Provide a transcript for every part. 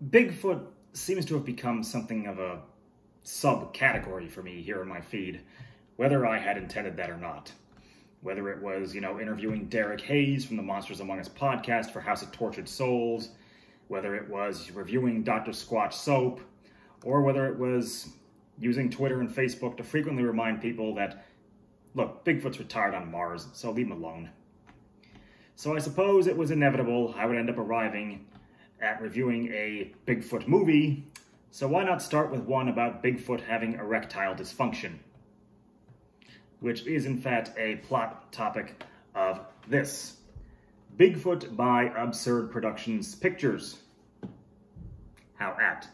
Bigfoot seems to have become something of a subcategory for me here in my feed, whether I had intended that or not. Whether it was, interviewing Derek Hayes from the Monsters Among Us podcast for House of Tortured Souls, whether it was reviewing Dr. Squatch soap, or whether it was using Twitter and Facebook to frequently remind people that, look, Bigfoot's retired on Mars, so leave him alone. So I suppose it was inevitable I would end up arriving at reviewing a Bigfoot movie, so why not start with one about Bigfoot having erectile dysfunction, which is in fact a plot topic of this. Bigfoot by Absurd Productions Pictures. How apt.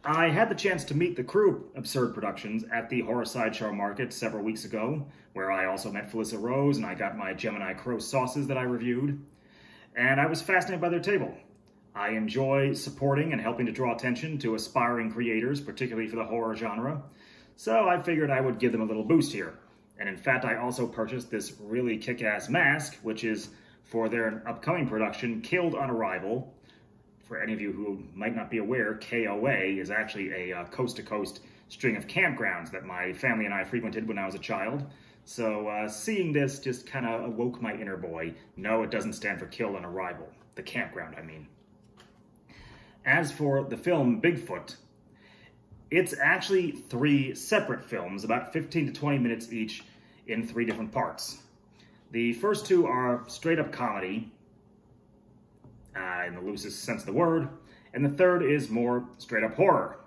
I had the chance to meet the crew of Absurd Productions at the Horror Sideshow Market several weeks ago, where I also met Felissa Rose and I got my Gemini Crow sauces that I reviewed, and I was fascinated by their table. I enjoy supporting and helping to draw attention to aspiring creators, particularly for the horror genre, so I figured I would give them a little boost here. And in fact, I also purchased this really kick-ass mask, which is for their upcoming production, Killed on Arrival. For any of you who might not be aware, KOA is actually a coast-to-coast string of campgrounds that my family and I frequented when I was a child. So seeing this just kind of awoke my inner boy. No, it doesn't stand for Killed on Arrival. The campground, I mean. As for the film Bigfoot, it's actually 3 separate films, about 15 to 20 minutes each, in 3 different parts. The first 2 are straight-up comedy, in the loosest sense of the word, and the third is more straight-up horror.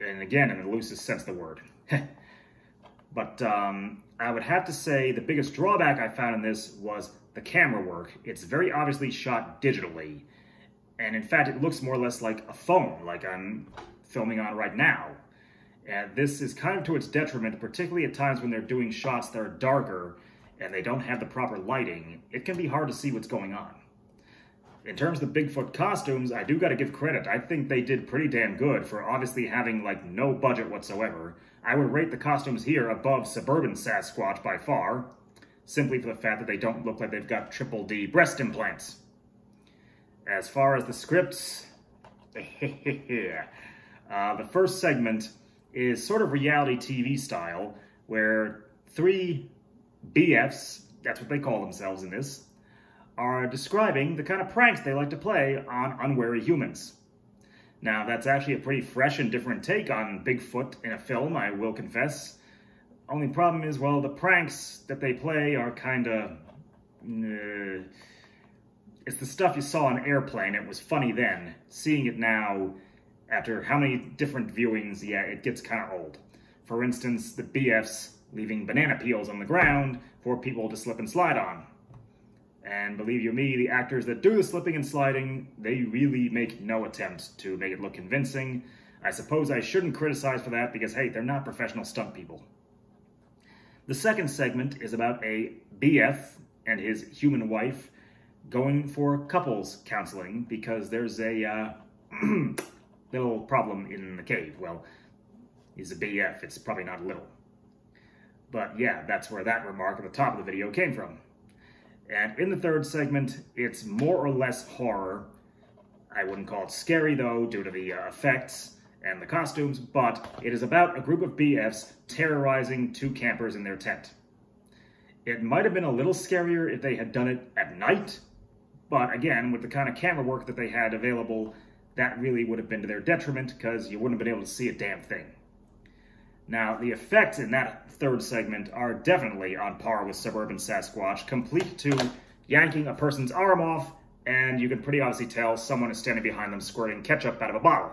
And again, in the loosest sense of the word. But I would have to say the biggest drawback I found in this was the camera work. It's very obviously shot digitally, and in fact it looks more or less like a phone, like I'm filming on right now. And this is kind of to its detriment, particularly at times when they're doing shots that are darker and they don't have the proper lighting. It can be hard to see what's going on. In terms of the Bigfoot costumes, I do gotta give credit. I think they did pretty damn good for obviously having no budget whatsoever. I would rate the costumes here above Suburban Sasquatch by far, simply for the fact that they don't look like they've got triple D breast implants. As far as the scripts, the first segment is sort of reality TV style, where 3 BFs, that's what they call themselves in this, are describing the kind of pranks they like to play on unwary humans. Now, that's actually a pretty fresh and different take on Bigfoot in a film, I will confess. Only problem is, well, the pranks that they play are kind of... it's the stuff you saw on Airplane. It was funny then. Seeing it now, after how many different viewings, yeah, it gets kind of old. For instance, the BFs leaving banana peels on the ground for people to slip and slide on. And believe you me, the actors that do the slipping and sliding, they really make no attempt to make it look convincing. I suppose I shouldn't criticize for that because, hey, they're not professional stunt people. The second segment is about a BF and his human wife going for couples counseling because there's a little problem in the cave. Well, he's a BF, it's probably not little. But yeah, that's where that remark at the top of the video came from. And in the third segment, it's more or less horror. I wouldn't call it scary, though, due to the effects and the costumes, but it is about a group of BFs terrorizing 2 campers in their tent. It might have been a little scarier if they had done it at night, but again, with the kind of camera work that they had available, that really would have been to their detriment, because you wouldn't have been able to see a damn thing. Now, the effects in that third segment are definitely on par with Suburban Sasquatch, complete to yanking a person's arm off, and you can pretty obviously tell someone is standing behind them squirting ketchup out of a bottle.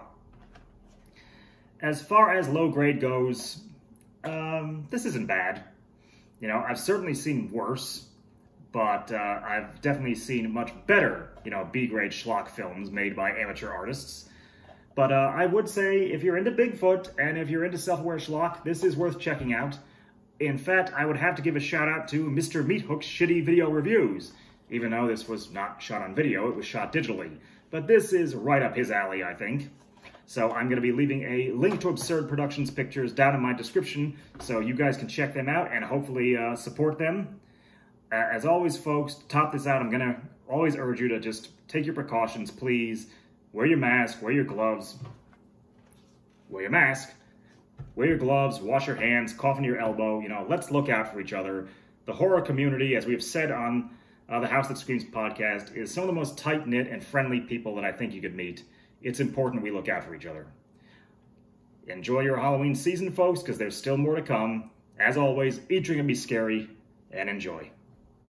As far as low grade goes, this isn't bad. I've certainly seen worse, but I've definitely seen much better, B-grade schlock films made by amateur artists. But I would say if you're into Bigfoot and if you're into self-aware schlock, this is worth checking out. In fact, I would have to give a shout out to Mr. Meathook's shitty video reviews, even though this was not shot on video, it was shot digitally. But this is right up his alley, I think. So I'm going to be leaving a link to Absurd Productions pictures down in my description, so you guys can check them out and hopefully support them. As always, folks, to top this out, I'm going to always urge you to just take your precautions, please. Wear your mask, wear your gloves, wear your mask, wear your gloves, wash your hands, cough into your elbow. You know, let's look out for each other. The horror community, as we've said on the House That Screams podcast, is some of the most tight-knit and friendly people that I think you could meet. It's important we look out for each other. Enjoy your Halloween season, folks, because there's still more to come. As always, eat, drink, and be scary, and enjoy.